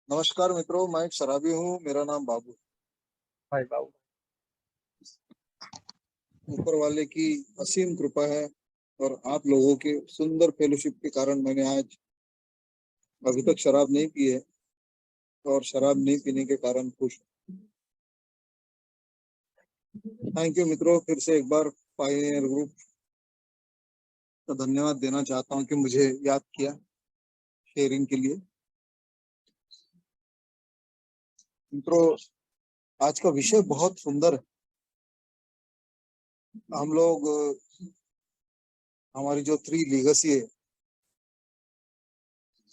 नमस्कार मित्रों, मैं एक शराबी हूँ। मेरा नाम बाबू। भाई बाबू। ऊपर वाले की असीम कृपा है और आप लोगों के सुंदर फेलोशिप के कारण मैंने आज अभी तक शराब नहीं पी है और शराब नहीं पीने के कारण खुश हूँ। थैंक यू मित्रों, फिर से एक बार पायनियर ग्रुप का धन्यवाद देना चाहता हूँ कि मुझे याद किया शेयरिंग के लिए। मित्रों, आज का विषय बहुत सुंदर है। हम लोग हमारी जो 3 लीगेसी है,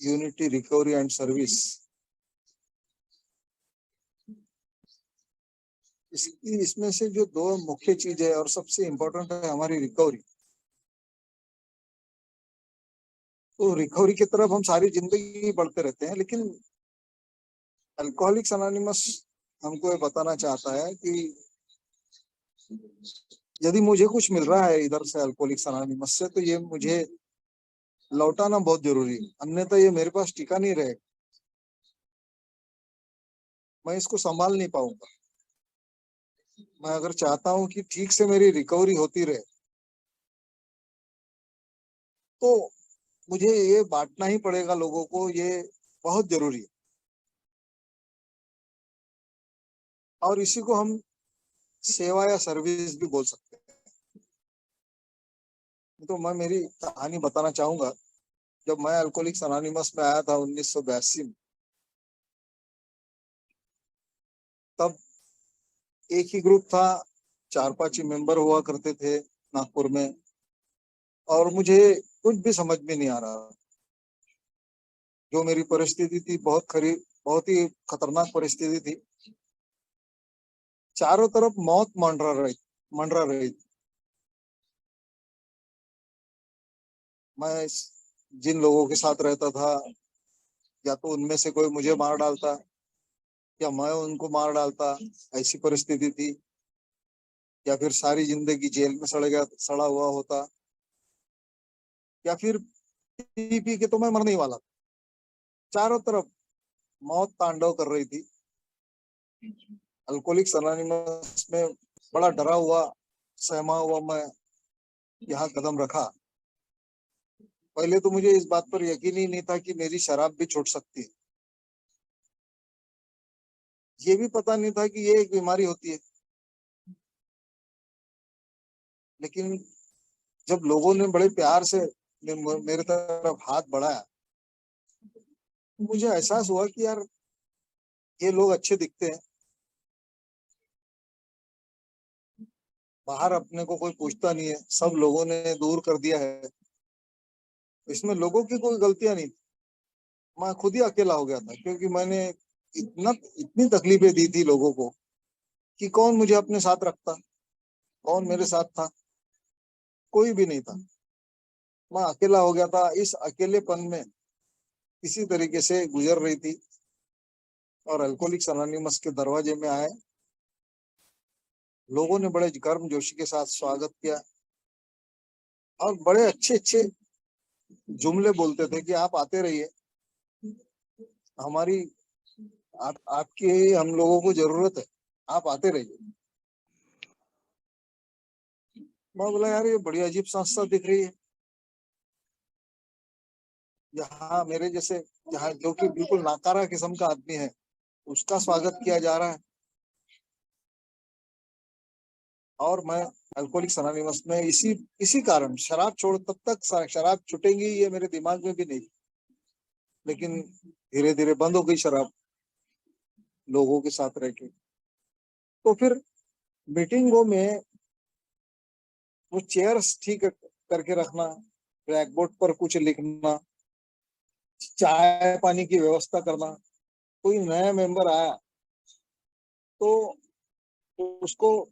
यूनिटी, रिकवरी एंड सर्विस, इसमें से जो 2 मुख्य चीज है और सबसे इम्पोर्टेंट है हमारी रिकवरी। तो रिकवरी की तरफ हम सारी जिंदगी बढ़ते रहते हैं, लेकिन अल्कोहलिक्स अनोनिमस हमको ये बताना चाहता है कि यदि मुझे कुछ मिल रहा है इधर से अल्कोहलिक्स अनोनिमस से, तो ये मुझे लौटाना बहुत जरूरी है, अन्यथा ये मेरे पास टिका नहीं रहेगा। मैं इसको संभाल नहीं पाऊंगा। मैं अगर चाहता हूं कि ठीक से मेरी रिकवरी होती रहे, तो मुझे ये बांटना ही पड़ेगा लोगों को। ये बहुत जरूरी है और इसी को हम सेवा या सर्विस भी बोल सकते हैं। तो मैं मेरी कहानी बताना चाहूंगा। जब मैं अल्कोहलिक्स अनोनिमस में आया था 1982 में, तब एक ही ग्रुप था, 4-5 ही मेंबर हुआ करते थे नागपुर में, और मुझे कुछ भी समझ में नहीं आ रहा। जो मेरी परिस्थिति थी, बहुत ही खतरनाक परिस्थिति थी। चारों तरफ मौत मंडरा रही थी। मैं जिन लोगों के साथ रहता था, या तो उनमें से कोई मुझे मार डालता या मैं उनको मार डालता, ऐसी परिस्थिति थी। या फिर सारी जिंदगी जेल में सड़ा हुआ होता, या फिर पी के तो मैं मरने ही वाला था। चारों तरफ मौत तांडव कर रही थी। अल्कोहलिक्स अनोनिमस में बड़ा डरा हुआ, सहमा हुआ मैं यहाँ कदम रखा। पहले तो मुझे इस बात पर यकीन ही नहीं था कि मेरी शराब भी छूट सकती है। ये भी पता नहीं था कि ये एक बीमारी होती है। लेकिन जब लोगों ने बड़े प्यार से मेरे तरफ हाथ बढ़ाया, मुझे एहसास हुआ कि यार, ये लोग अच्छे दिखते हैं। बाहर अपने को कोई पूछता नहीं है, सब लोगों ने दूर कर दिया है। इसमें लोगों की कोई गलतियां नहीं थी। मैं खुद ही अकेला हो गया था, क्योंकि मैंने इतनी तकलीफें दी थी लोगों को कि कौन मुझे अपने साथ रखता, कौन मेरे साथ था। कोई भी नहीं था। मैं अकेला हो गया था। इस अकेलेपन में किसी तरीके से गुजर रही थी, और अल्कोहलिक्स अनोनिमस के दरवाजे में आए। लोगों ने बड़े गर्म जोशी के साथ स्वागत किया और बड़े अच्छे अच्छे जुमले बोलते थे कि आप आते रहिए, हमारी आपकी हम लोगों को जरूरत है, आप आते रहिए। मैं बोला, यार ये बड़ी अजीब संस्था दिख रही है। यहाँ मेरे जैसे, यहाँ जो कि बिल्कुल नाकारा किस्म का आदमी है, उसका स्वागत किया जा रहा है। और मैं अल्कोहलिक्स अनोनिमस में इसी इसी कारण शराब छोड़, तब तक शराब छूटेंगी ये मेरे दिमाग में भी नहीं। लेकिन धीरे धीरे बंद हो गई शराब, लोगों के साथ रह के। तो फिर मीटिंगों में वो चेयर्स ठीक करके रखना, ब्लैक बोर्ड पर कुछ लिखना, चाय पानी की व्यवस्था करना। कोई नया मेंबर आया तो उसको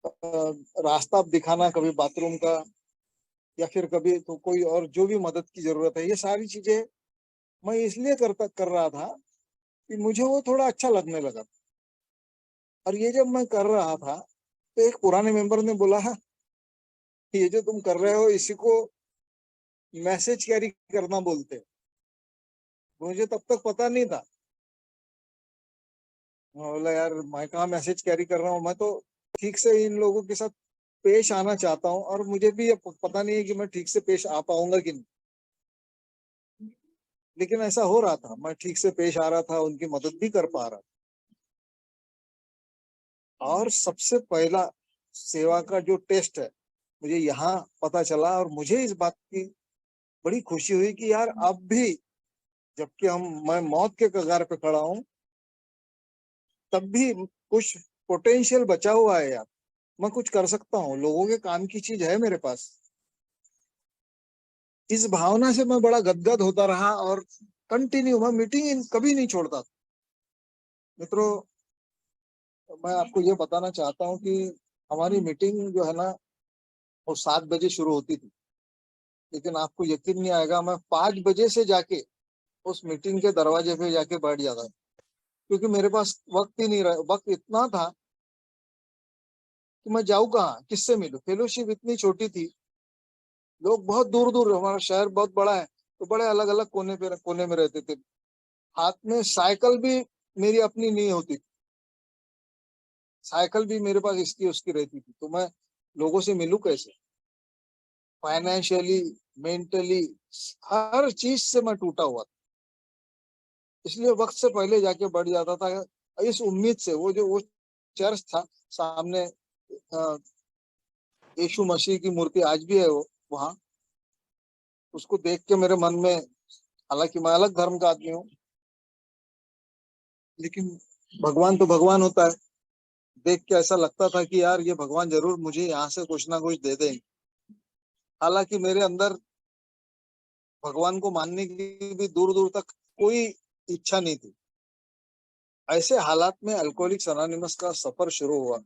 रास्ता दिखाना, कभी बाथरूम का, या फिर कभी तो कोई और जो भी मदद की जरूरत है, ये सारी चीजें मैं इसलिए कर रहा था कि मुझे वो थोड़ा अच्छा लगने लगा। और ये जब मैं कर रहा था, तो एक पुराने मेंबर ने बोला, "हाँ, ये जो तुम कर रहे हो, इसी को मैसेज कैरी करना बोलते हैं।" मुझे तब तक पता नहीं था। मैं बोला यार मैं कहाँ मैसेज कैरी कर रहा हूँ, मैं तो ठीक से इन लोगों के साथ पेश आना चाहता हूँ, और मुझे भी ये पता नहीं है कि मैं ठीक से पेश आ पाऊंगा कि नहीं। लेकिन ऐसा हो रहा था, मैं ठीक से पेश आ रहा था, उनकी मदद भी कर पा रहा था। और सबसे पहला सेवा का जो टेस्ट है, मुझे यहाँ पता चला, और मुझे इस बात की बड़ी खुशी हुई कि यार अब भी, जबकि मैं मौत के कगार पे खड़ा हूँ, तब भी कुछ पोटेंशियल बचा हुआ है यार। मैं कुछ कर सकता हूँ, लोगों के काम की चीज है मेरे पास। इस भावना से मैं बड़ा गदगद होता रहा, और कंटिन्यू मैं मीटिंग कभी नहीं छोड़ता था। मित्रों, मैं आपको ये बताना चाहता हूँ कि हमारी मीटिंग जो है ना, वो 7 बजे शुरू होती थी। लेकिन आपको यकीन नहीं आएगा, मैं 5 बजे से जाके उस मीटिंग के दरवाजे पे जाके बैठ जाता था, क्योंकि मेरे पास वक्त ही नहीं रहा। वक्त इतना था कि मैं जाऊँ कहाँ, किससे मिलूं। फेलोशिप इतनी छोटी थी, लोग बहुत दूर दूर, हमारा शहर बहुत बड़ा है, तो बड़े अलग अलग कोने में रहते थे। हाथ में साइकिल भी मेरी अपनी नहीं होती, साइकिल भी मेरे पास इसकी उसकी रहती थी, तो मैं लोगों से मिलूं कैसे। फाइनेंशियली, मेंटली, हर चीज से मैं टूटा हुआ था। इसलिए वक्त से पहले जाके बढ़ जाता था, इस उम्मीद से। वो चर्च था सामने, अ, यीशु मसीह की मूर्ति आज भी है वो वहां। उसको देख के मेरे मन में, हालांकि मैं अलग धर्म का आदमी हूँ, लेकिन भगवान तो भगवान होता है। देख के ऐसा लगता था कि यार ये भगवान जरूर मुझे यहाँ से कुछ ना कुछ दे देंगे। हालांकि मेरे अंदर भगवान को मानने की भी दूर दूर तक कोई इच्छा नहीं थी। ऐसे हालात में अल्कोहलिक्स अनोनिमस का सफर शुरू हुआ,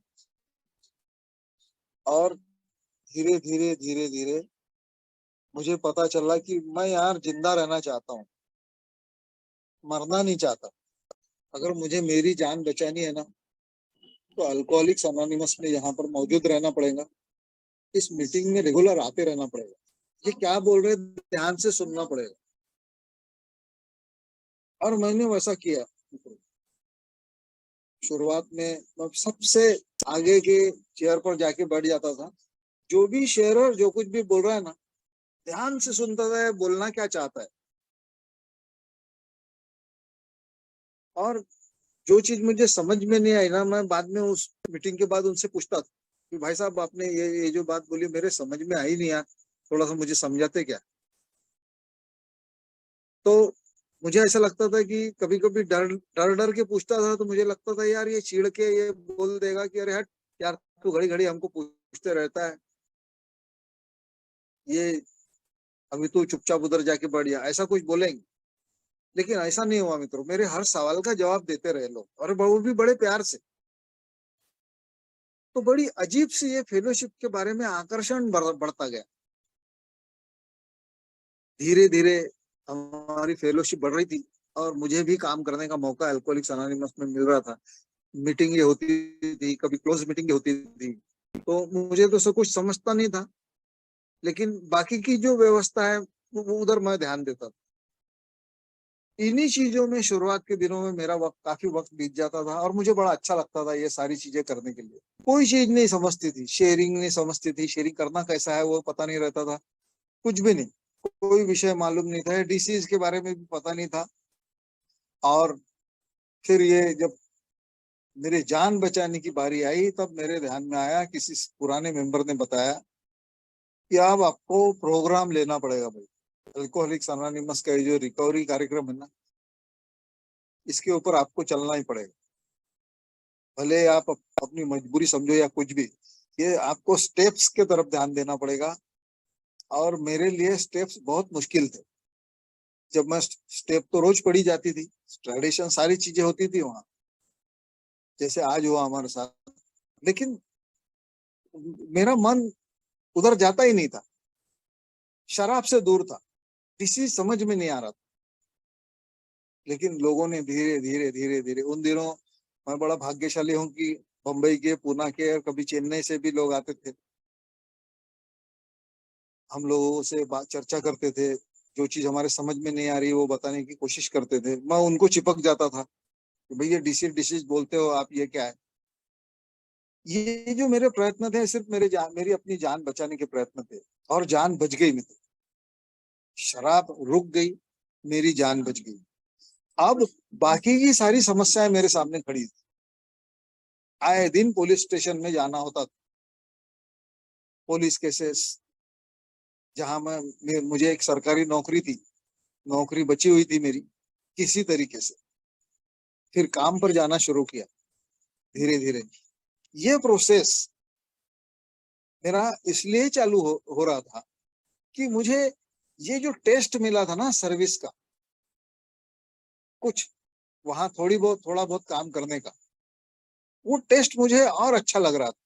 और धीरे धीरे धीरे धीरे मुझे पता चला कि मैं यार जिंदा रहना चाहता हूँ, मरना नहीं चाहता। अगर मुझे मेरी जान बचानी है ना, तो अल्कोहलिक्स अनोनिमस में यहाँ पर मौजूद रहना पड़ेगा। इस मीटिंग में रेगुलर आते रहना पड़ेगा। ये क्या बोल रहे हैं, ध्यान से सुनना पड़ेगा। और मैंने वैसा किया। शुरुआत में मैं सबसे आगे के चेयर पर जाके बैठ जाता था। जो भी शेयरर जो कुछ भी बोल रहा है ना, ध्यान से सुनता था, बोलना क्या चाहता है। और जो चीज मुझे समझ में नहीं आई ना, मैं बाद में उस मीटिंग के बाद उनसे पूछता था कि भाई साहब आपने ये जो बात बोली मेरे समझ में आई नहीं यार, थोड़ा सा मुझे समझाते क्या। तो मुझे ऐसा लगता था कि कभी कभी डर डर डर के पूछता था, तो मुझे लगता था यार ये चिढ़ के ये बोल देगा कि अरे हट यार, तू घड़ी घड़ी हमको पूछते रहता है, ये अभी तू चुपचाप उधर जाके बैठ जा, ऐसा कुछ बोलेंगे। लेकिन ऐसा नहीं हुआ मित्रों, मेरे हर सवाल का जवाब देते रहे लोग, और वो भी बड़े प्यार से। तो बड़ी अजीब सी ये फेलोशिप के बारे में आकर्षण बढ़ता गया। धीरे धीरे हमारी फेलोशिप बढ़ रही थी, और मुझे भी काम करने का मौका अल्कोहलिक्स अनोनिमस में मिल रहा था। मीटिंग होती थी, कभी क्लोज मीटिंग होती थी, तो मुझे तो सब कुछ समझता नहीं था, लेकिन बाकी की जो व्यवस्था है वो उधर मैं ध्यान देता था। इन्हीं चीजों में शुरुआत के दिनों में मेरा काफी वक्त बीत जाता था, और मुझे बड़ा अच्छा लगता था ये सारी चीजें करने के लिए। कोई चीज नहीं समझती थी, शेयरिंग नहीं समझती थी, शेयरिंग करना कैसा है वो पता नहीं रहता था, कुछ भी नहीं। कोई विषय मालूम नहीं था, डिसीज के बारे में भी पता नहीं था। और फिर ये जब मेरी जान बचाने की बारी आई, तब मेरे ध्यान में आया, किसी पुराने मेंबर ने बताया कि अब आपको प्रोग्राम लेना पड़ेगा भाई। अल्कोहलिक्स अनोनिमस का ये जो रिकवरी कार्यक्रम है ना, इसके ऊपर आपको चलना ही पड़ेगा। भले आप अपनी मजबूरी समझो या कुछ भी, ये आपको स्टेप्स के तरफ ध्यान देना पड़ेगा। और मेरे लिए स्टेप्स बहुत मुश्किल थे। जब मैं स्टेप तो रोज पढ़ी जाती थी, ट्रेडिशन सारी चीजें होती थी वहां, जैसे आज हुआ हमारे साथ, लेकिन मेरा मन उधर जाता ही नहीं था। शराब से दूर था, किसी समझ में नहीं आ रहा था। लेकिन लोगों ने धीरे धीरे धीरे धीरे, उन दिनों मैं बड़ा भाग्यशाली हूँ कि बम्बई के, पुणे के, और कभी चेन्नई से भी लोग आते थे। हम लोगों से बात चर्चा करते थे, जो चीज हमारे समझ में नहीं आ रही वो बताने की कोशिश करते थे। मैं उनको चिपक जाता था कि भैया डिसीज डिसीज बोलते हो आप, ये क्या है। ये जो मेरे प्रयत्न थे सिर्फ मेरी अपनी जान बचाने के प्रयत्न थे, और जान बच गई मेरी। शराब रुक गई, मेरी जान बच गई। अब बाकी की सारी समस्याएं मेरे सामने खड़ी थी। आए दिन पुलिस स्टेशन में जाना होता था, पुलिस केसेस, जहां मुझे एक सरकारी नौकरी थी, नौकरी बची हुई थी मेरी किसी तरीके से। फिर काम पर जाना शुरू किया धीरे धीरे। ये प्रोसेस मेरा इसलिए चालू हो रहा था कि मुझे ये जो टेस्ट मिला था ना सर्विस का, कुछ वहां थोड़ा बहुत काम करने का, वो टेस्ट मुझे और अच्छा लग रहा था।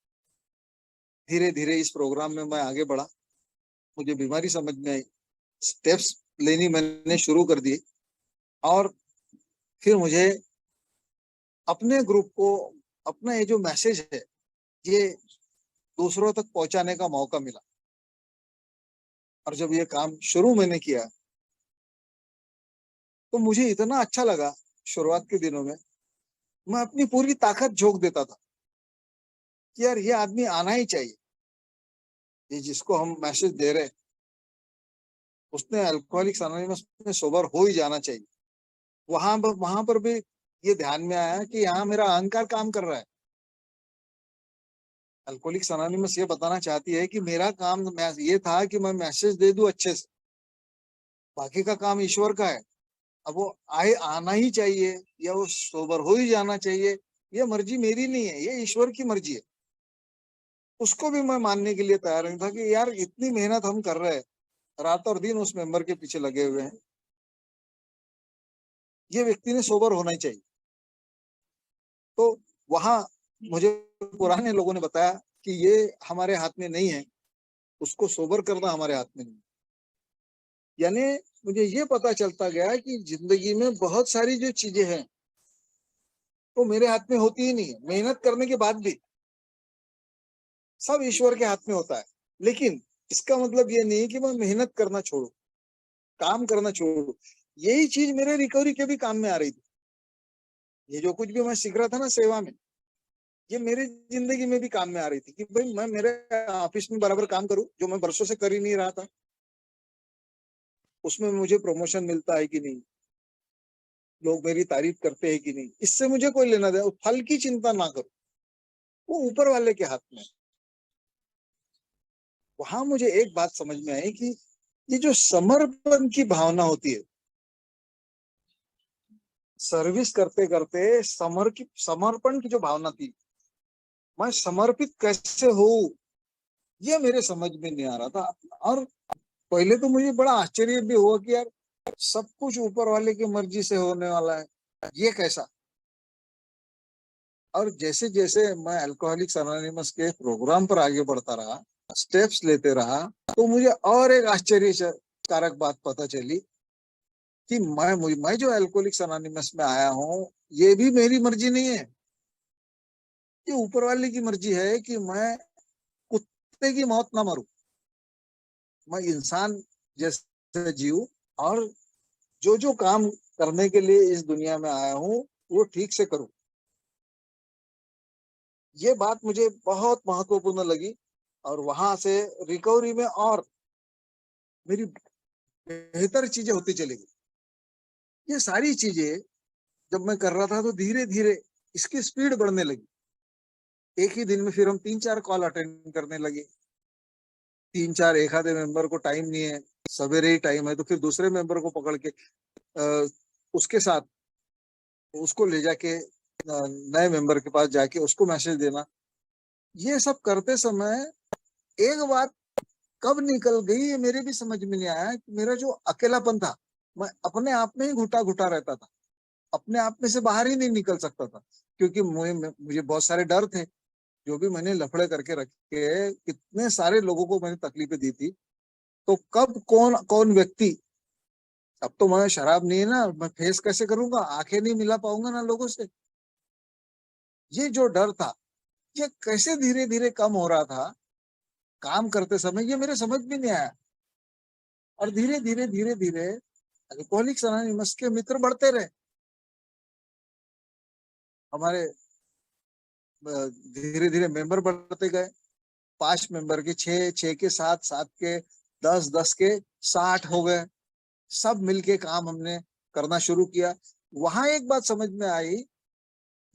धीरे धीरे इस प्रोग्राम में मैं आगे बढ़ा, मुझे बीमारी समझ में आई, स्टेप्स लेनी मैंने शुरू कर दी, और फिर मुझे अपने ग्रुप को, अपना ये जो मैसेज है ये दूसरों तक पहुंचाने का मौका मिला। और जब ये काम शुरू मैंने किया तो मुझे इतना अच्छा लगा। शुरुआत के दिनों में मैं अपनी पूरी ताकत झोंक देता था कि यार ये आदमी आना ही चाहिए, ये जिसको हम मैसेज दे रहे उसने अल्कोहलिक्स अनोनिमस में सोबर हो ही जाना चाहिए। वहां पर भी ये ध्यान में आया कि यहाँ मेरा अहंकार काम कर रहा है। अल्कोहलिक्स अनोनिमस ये बताना चाहती है कि मेरा काम ये था कि मैं मैसेज दे दूं अच्छे से, बाकी का काम ईश्वर का है। अब वो आना ही चाहिए या वो सोबर हो ही जाना चाहिए, ये मर्जी मेरी नहीं है, ये ईश्वर की मर्जी है। उसको भी मैं मानने के लिए तैयार नहीं था कि यार इतनी मेहनत हम कर रहे हैं, रात और दिन उस मेंबर के पीछे लगे हुए हैं, ये व्यक्ति ने सोबर होना ही चाहिए। तो वहां मुझे पुराने लोगों ने बताया कि ये हमारे हाथ में नहीं है, उसको सोबर करना हमारे हाथ में नहीं। यानी मुझे ये पता चलता गया कि जिंदगी में बहुत सारी जो चीजें हैं वो मेरे हाथ में होती ही नहीं है। मेहनत करने के बाद भी सब ईश्वर के हाथ में होता है। लेकिन इसका मतलब ये नहीं कि मैं मेहनत करना छोड़ू, काम करना छोड़ू। यही चीज मेरे रिकवरी के भी काम में आ रही थी। ये जो कुछ भी मैं सीख रहा था ना सेवा में, ये मेरी जिंदगी में भी काम में आ रही थी कि भाई मैं मेरे ऑफिस में बराबर काम करूं, जो मैं बरसों से कर ही नहीं रहा था। उसमें मुझे प्रमोशन मिलता है कि नहीं, लोग मेरी तारीफ करते हैं कि नहीं, इससे मुझे कोई लेना देना, फल की चिंता ना करो, वो ऊपर वाले के हाथ में है। वहां मुझे एक बात समझ में आई कि ये जो समर्पण की भावना होती है, सर्विस करते करते समर्पण की जो भावना थी, मैं समर्पित कैसे हो, ये मेरे समझ में नहीं आ रहा था। और पहले तो मुझे बड़ा आश्चर्य भी हुआ कि यार सब कुछ ऊपर वाले की मर्जी से होने वाला है, ये कैसा। और जैसे जैसे मैं अल्कोहलिक्स अनोनिमस के प्रोग्राम पर आगे बढ़ता रहा, स्टेप्स लेते रहा, तो मुझे और एक आश्चर्यकारक बात पता चली कि मैं जो अल्कोहलिक्स अनोनिमस में आया हूँ, ये भी मेरी मर्जी नहीं है, ये ऊपर वाले की मर्जी है कि मैं कुत्ते की मौत ना मरूं, मैं इंसान जैसे जीऊं, और जो जो काम करने के लिए इस दुनिया में आया हूँ वो ठीक से करूं। ये बात मुझे बहुत महत्वपूर्ण लगी, और वहां से रिकवरी में और मेरी बेहतर चीजें होती चली गई। ये सारी चीजें जब मैं कर रहा था तो धीरे धीरे इसकी स्पीड बढ़ने लगी। एक ही दिन में फिर हम 3-4 कॉल अटेंड करने लगे। 3-4, एक आधे मेंबर को टाइम नहीं है, सवेरे ही टाइम है, तो फिर दूसरे मेंबर को पकड़ के उसके साथ उसको ले जाके नए मेंबर के पास जाके उसको मैसेज देना। ये सब करते समय एक बात कब निकल गई ये मेरे भी समझ में नहीं आया कि मेरा जो अकेलापन था, मैं अपने आप में ही घुटा घुटा रहता था, अपने आप में से बाहर ही नहीं निकल सकता था, क्योंकि मुझे बहुत सारे डर थे। जो भी मैंने लफड़े करके रखे, कितने सारे लोगों को मैंने तकलीफें दी थी, तो कब कौन कौन व्यक्ति, अब तो मैं शराब नहीं है ना, मैं फेस कैसे करूंगा, आंखें नहीं मिला पाऊंगा ना लोगों से। ये जो डर था ये कैसे धीरे धीरे कम हो रहा था काम करते समय, ये मेरे समझ में नहीं आया। और धीरे धीरे धीरे धीरे अल्कोहलिक्स अनोनिमस के मित्र बढ़ते रहे। हमारे धीरे धीरे मेंबर बढ़ते गए, 5 मेंबर के 6, 6 के 7, 7 के 10, 10 के 60 हो गए। सब मिलके काम हमने करना शुरू किया। वहां एक बात समझ में आई,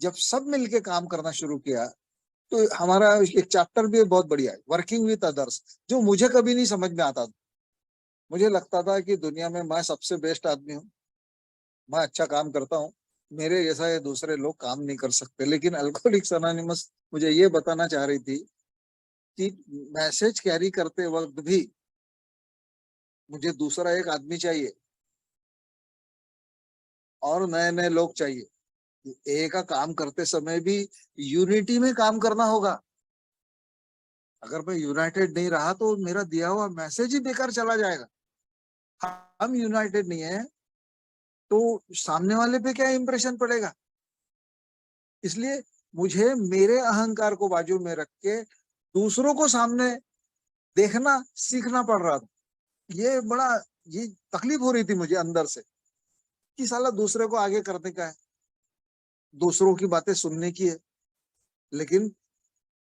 जब सब मिलके काम करना शुरू किया तो हमारा एक चैप्टर भी बहुत बढ़िया है, वर्किंग विद अदर्स, जो मुझे कभी नहीं समझ में आता था। मुझे लगता था कि दुनिया में मैं सबसे बेस्ट आदमी हूँ, मैं अच्छा काम करता हूँ, मेरे जैसा ये दूसरे लोग काम नहीं कर सकते। लेकिन अल्कोहलिक्स अनोनिमस मुझे ये बताना चाह रही थी कि मैसेज कैरी करते वक्त भी मुझे दूसरा एक आदमी चाहिए और नए नए लोग चाहिए। ए का काम करते समय भी यूनिटी में काम करना होगा। अगर मैं यूनाइटेड नहीं रहा तो मेरा दिया हुआ मैसेज ही बेकार चला जाएगा। हम यूनाइटेड नहीं है तो सामने वाले पे क्या इंप्रेशन पड़ेगा। इसलिए मुझे मेरे अहंकार को बाजू में रख के दूसरों को सामने देखना सीखना पड़ रहा था। ये बड़ा ये तकलीफ हो रही थी मुझे अंदर से कि साला दूसरे को आगे करने का है, दूसरों की बातें सुनने की है। लेकिन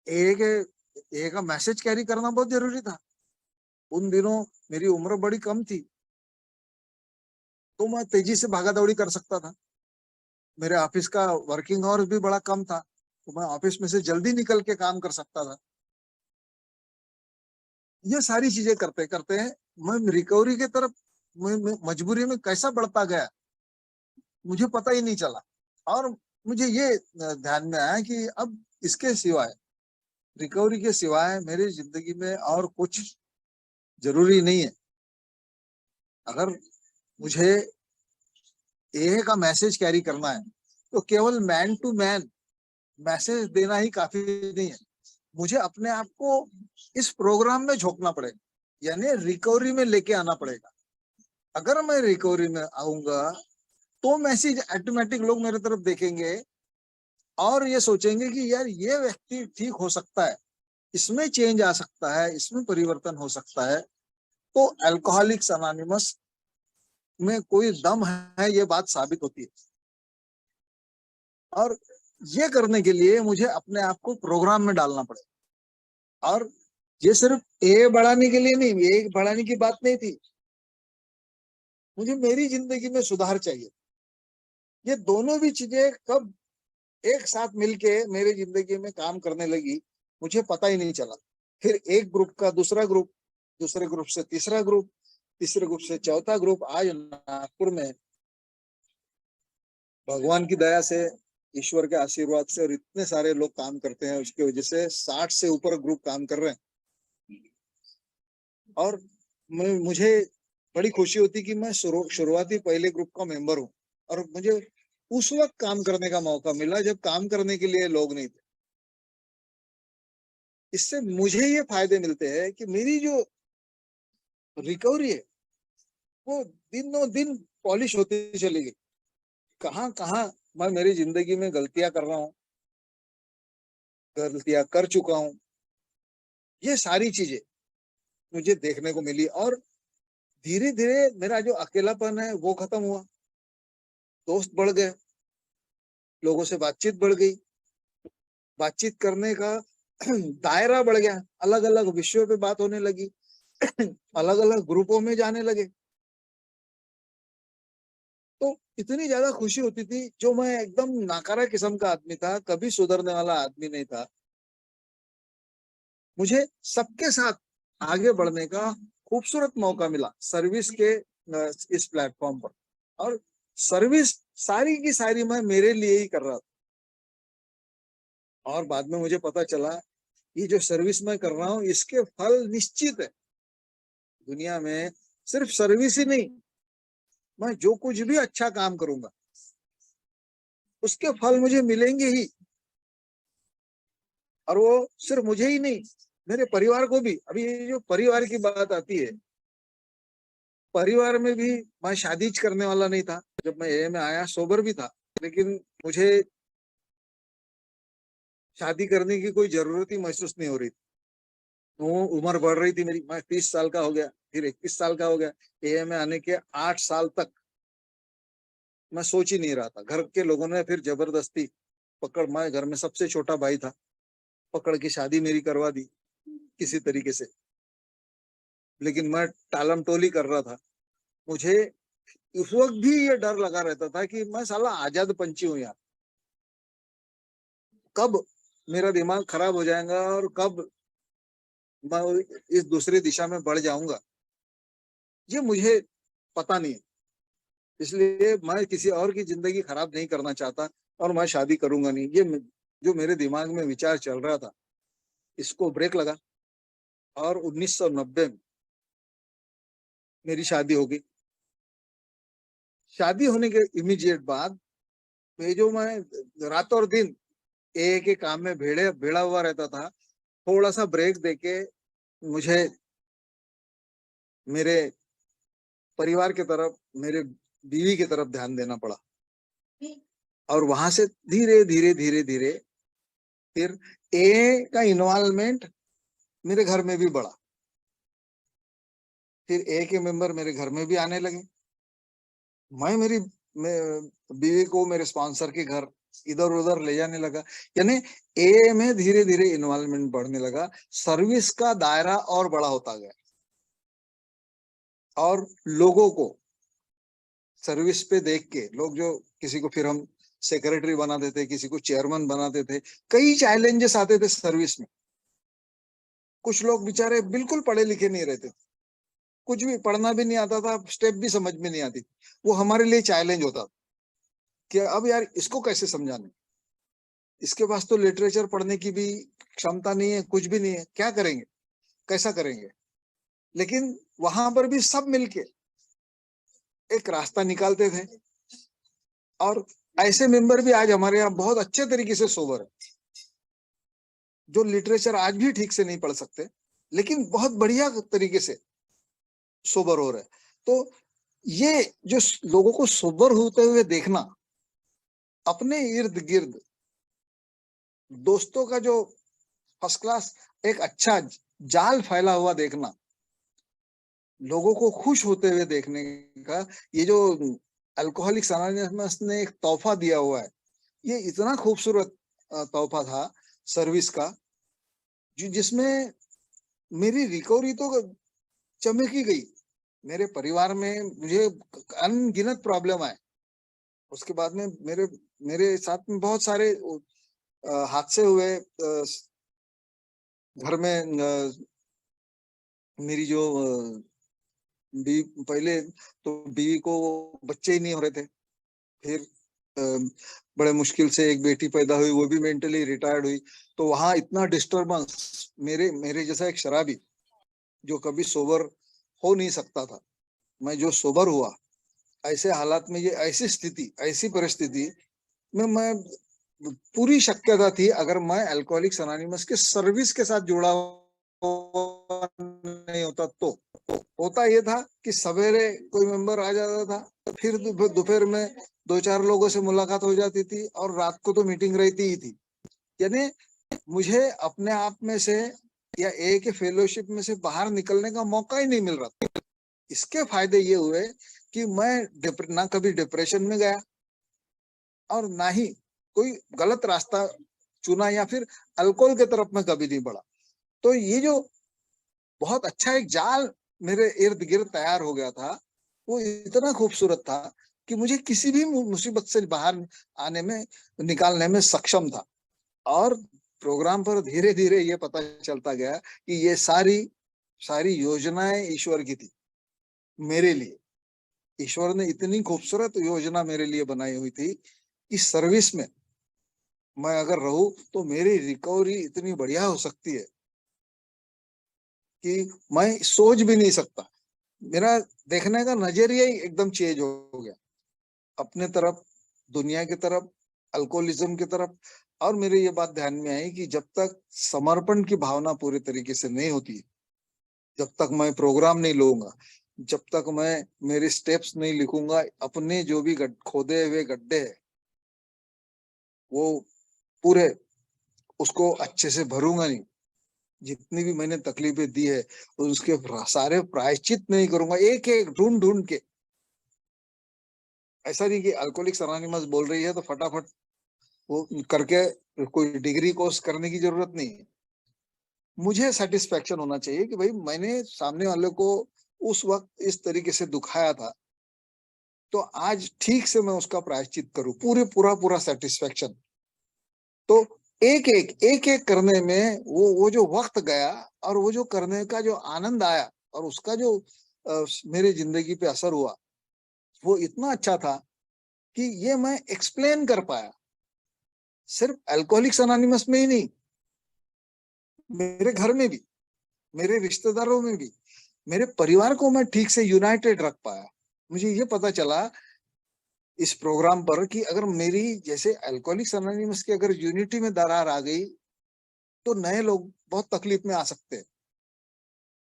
एक ए का मैसेज कैरी करना बहुत जरूरी था। उन दिनों मेरी उम्र बड़ी कम थी तो मैं तेजी से भागा दौड़ी कर सकता था। मेरे ऑफिस का वर्किंग आवर्स भी बड़ा कम था तो मैं ऑफिस में से जल्दी निकल के काम कर सकता था। ये सारी चीजें करते करते मैं रिकवरी की तरफ मैं मजबूरी में कैसा बढ़ता गया मुझे पता ही नहीं चला। और मुझे ये ध्यान में आया कि अब इसके सिवाय, रिकवरी के सिवाय मेरी जिंदगी में और कुछ जरूरी नहीं है। अगर मुझे ए का मैसेज कैरी करना है तो केवल मैन टू मैन मैसेज देना ही काफी नहीं है। मुझे अपने आप को इस प्रोग्राम में झोंकना पड़ेगा, यानी रिकवरी में लेके आना पड़ेगा। अगर मैं रिकवरी में आऊंगा तो मैसेज ऑटोमेटिक लोग मेरे तरफ देखेंगे और ये सोचेंगे कि यार ये व्यक्ति ठीक हो सकता है, इसमें चेंज आ सकता है, इसमें परिवर्तन हो सकता है। तो अल्कोहलिक्स अनोनिमस में कोई दम है, ये बात साबित होती है। और ये करने के लिए मुझे अपने आप को प्रोग्राम में डालना पड़ेगा। और ये सिर्फ ए बढ़ाने के लिए नहीं, ए बढ़ाने की बात नहीं थी, मुझे मेरी जिंदगी में सुधार चाहिए। ये दोनों भी चीजें कब एक साथ मिलके मेरे जिंदगी में काम करने लगी मुझे पता ही नहीं चला। फिर एक ग्रुप का दूसरा ग्रुप, दूसरे ग्रुप से तीसरा ग्रुप, तीसरे ग्रुप से चौथा ग्रुप। आज नागपुर में भगवान की दया से, ईश्वर के आशीर्वाद से और इतने सारे लोग काम करते हैं, उसकी वजह से 60 से ऊपर ग्रुप काम कर रहे हैं। और मुझे बड़ी खुशी होती कि मैं शुरुआती पहले ग्रुप का मेंबर हूँ और मुझे उस वक्त काम करने का मौका मिला जब काम करने के लिए लोग नहीं थे। इससे मुझे ये फायदे मिलते हैं कि मेरी जो रिकवरी है वो दिनों दिन पॉलिश होती चली गई। कहाँ कहाँ मैं मेरी जिंदगी में गलतियां कर रहा हूँ, गलतियां कर चुका हूँ, ये सारी चीजें मुझे देखने को मिली। और धीरे धीरे मेरा जो अकेलापन है वो खत्म हुआ, दोस्त बढ़ गए, लोगों से बातचीत बढ़ गई, बातचीत करने का दायरा बढ़ गया, अलग अलग विषयों पे बात होने लगी, अलग अलग ग्रुपों में जाने लगे। तो इतनी ज्यादा खुशी होती थी। जो मैं एकदम नाकारा किस्म का आदमी था, कभी सुधरने वाला आदमी नहीं था, मुझे सबके साथ आगे बढ़ने का खूबसूरत मौका मिला सर्विस के इस प्लेटफॉर्म पर। और सर्विस सारी की सारी मैं मेरे लिए ही कर रहा था। और बाद में मुझे पता चला ये जो सर्विस मैं कर रहा हूँ इसके फल निश्चित है। दुनिया में सिर्फ सर्विस ही नहीं, मैं जो कुछ भी अच्छा काम करूंगा उसके फल मुझे मिलेंगे ही। और वो सिर्फ मुझे ही नहीं, मेरे परिवार को भी। अभी ये जो परिवार की बात आती है, परिवार में भी मैं शादी करने वाला नहीं था। जब मैं ए में आया सोबर भी था, लेकिन मुझे शादी करने की कोई जरूरत ही महसूस नहीं हो रही थी। वो उम्र बढ़ रही थी मेरी, मैं 30 साल का हो गया, फिर 21 साल का हो गया। एए में आने के 8 साल तक मैं सोच ही नहीं रहा था। घर के लोगों ने फिर जबरदस्ती पकड़, मैं घर में सबसे छोटा भाई था, पकड़ के शादी मेरी करवा दी किसी तरीके से। लेकिन मैं टालम टोली कर रहा था। मुझे उस वक्त भी ये डर लगा रहता था कि मैं साला आजाद पंछी हूं यार, कब मेरा दिमाग खराब हो जाएगा और कब मैं इस दूसरी दिशा में बढ़ जाऊंगा, ये मुझे पता नहीं है। इसलिए मैं किसी और की जिंदगी खराब नहीं करना चाहता और मैं शादी करूंगा नहीं। ये जो मेरे दिमाग में विचार चल रहा था, इसको ब्रेक लगा और 1990 में मेरी शादी हो गई। शादी होने के इमीडिएट बाद ये जो मैं रात और दिन एक एक काम में भेड़ा हुआ रहता था, थोड़ा सा ब्रेक देके मुझे मेरे परिवार की तरफ, मेरे बीवी की तरफ ध्यान देना पड़ा। और वहां से धीरे धीरे धीरे धीरे फिर ए का इन्वॉल्वमेंट मेरे घर में भी बढ़ा। फिर ए के मेंबर मेरे घर में भी आने लगे। मैं मेरी बीवी को मेरे स्पॉन्सर के घर इधर उधर ले जाने लगा। यानी ए में धीरे धीरे इन्वॉल्वमेंट बढ़ने लगा, सर्विस का दायरा और बड़ा होता गया और लोगों को सर्विस पे देख के लोग, जो किसी को फिर हम सेक्रेटरी बना देते, किसी को चेयरमैन बना देते। कई चैलेंजेस आते थे सर्विस में। कुछ लोग बेचारे बिल्कुल पढ़े लिखे नहीं रहते, कुछ भी पढ़ना भी नहीं आता था, स्टेप भी समझ में नहीं आती। वो हमारे लिए चैलेंज होता कि अब यार इसको कैसे समझाने, इसके पास तो लिटरेचर पढ़ने की भी क्षमता नहीं है, कुछ भी नहीं है, क्या करेंगे, कैसा करेंगे। लेकिन वहां पर भी सब मिलके एक रास्ता निकालते थे। और ऐसे मेंबर भी आज हमारे यहाँ बहुत अच्छे तरीके से सोबर है, जो लिटरेचर आज भी ठीक से नहीं पढ़ सकते, लेकिन बहुत बढ़िया तरीके से सोबर हो रहे। तो ये जो लोगों को सोबर होते हुए देखना, अपने इर्द गिर्द दोस्तों का जो फर्स्ट क्लास एक अच्छा जाल फैला हुआ देखना, लोगों को खुश होते हुए देखने का, ये जो अल्कोहलिक्स अनोनिमस ने एक तोहफा दिया हुआ है, ये इतना खूबसूरत तोहफा था सर्विस का, जिसमें मेरी रिकवरी तो चमक ही गई। मेरे परिवार में मुझे अनगिनत प्रॉब्लम आए, उसके बाद में मेरे मेरे साथ में बहुत सारे हादसे हुए। घर में मेरी जो पहले तो बीवी को बच्चे ही नहीं हो रहे थे, फिर बड़े मुश्किल से एक बेटी पैदा हुई, वो भी मेंटली रिटायर्ड हुई। तो वहां इतना डिस्टरबेंस, मेरे मेरे जैसा एक शराबी जो कभी सोबर हो नहीं सकता था, मैं जो सोबर हुआ, ऐसे हालात में, ये ऐसी स्थिति, ऐसी परिस्थिति में मैं पूरी शक्यता थी, अगर मैं अल्कोहलिक्स अनोनिमस के सर्विस के साथ जुड़ा नहीं होता तो होता ये था कि सवेरे कोई मेंबर आ जाता था, फिर दोपहर में 2-4 लोगों से मुलाकात हो जाती थी और रात को तो मीटिंग रहती ही थी। यानी मुझे अपने आप में से या ए के फेलोशिप में से बाहर निकलने का मौका ही नहीं मिल रहा था। इसके फायदे ये हुए कि मैं ना कभी डिप्रेशन में गया और ना ही कोई गलत रास्ता चुना या फिर अल्कोहल की तरफ में कभी नहीं बढ़ा। तो ये जो बहुत अच्छा एक जाल मेरे इर्द गिर्द तैयार हो गया था, वो इतना खूबसूरत था कि मुझे किसी भी मुसीबत से बाहर आने में, निकालने में सक्षम था। और प्रोग्राम पर धीरे धीरे ये पता चलता गया कि ये सारी सारी योजनाएं ईश्वर की थी मेरे लिए। ईश्वर ने इतनी खूबसूरत योजना मेरे लिए बनाई हुई थी कि सर्विस में मैं अगर रहूं तो मेरी रिकवरी इतनी बढ़िया हो सकती है कि मैं सोच भी नहीं सकता। मेरा देखने का नजरिया ही एकदम चेंज हो गया अपने तरफ, दुनिया की तरफ, अल्कोहलिज्म की तरफ। और मेरे ये बात ध्यान में आई कि जब तक समर्पण की भावना पूरी तरीके से नहीं होती, जब तक मैं प्रोग्राम नहीं लूंगा, जब तक मैं मेरे स्टेप्स नहीं लिखूंगा, अपने जो भी खोदे हुए गड्ढे है वो पूरे उसको अच्छे से भरूंगा नहीं, जितनी भी मैंने तकलीफें दी है उसके सारे प्रायश्चित नहीं करूंगा, एक एक ढूंढ ढूंढ के। ऐसा नहीं कि अल्कोहलिक्स अनोनिमस बोल रही है तो फटाफट वो करके कोई डिग्री कोर्स करने की जरूरत नहीं है। मुझे सेटिस्फेक्शन होना चाहिए कि भाई मैंने सामने वाले को उस वक्त इस तरीके से दुखाया था, तो आज ठीक से मैं उसका प्रायश्चित करूं, पूरा सेटिस्फेक्शन। तो एक एक करने में वो जो वक्त गया और वो जो करने का जो आनंद आया और उसका जो मेरे जिंदगी पे असर हुआ, वो इतना अच्छा था कि ये मैं एक्सप्लेन कर पाया। सिर्फ अल्कोहलिक्स अनोनिमस में ही नहीं, मेरे घर में भी, मेरे रिश्तेदारों में भी, मेरे परिवार को मैं ठीक से यूनाइटेड रख पाया। मुझे ये पता चला इस प्रोग्राम पर कि अगर मेरी जैसे अल्कोहलिक्स अनोनिमस की अगर यूनिटी में दरार आ गई तो नए लोग बहुत तकलीफ में आ सकते हैं।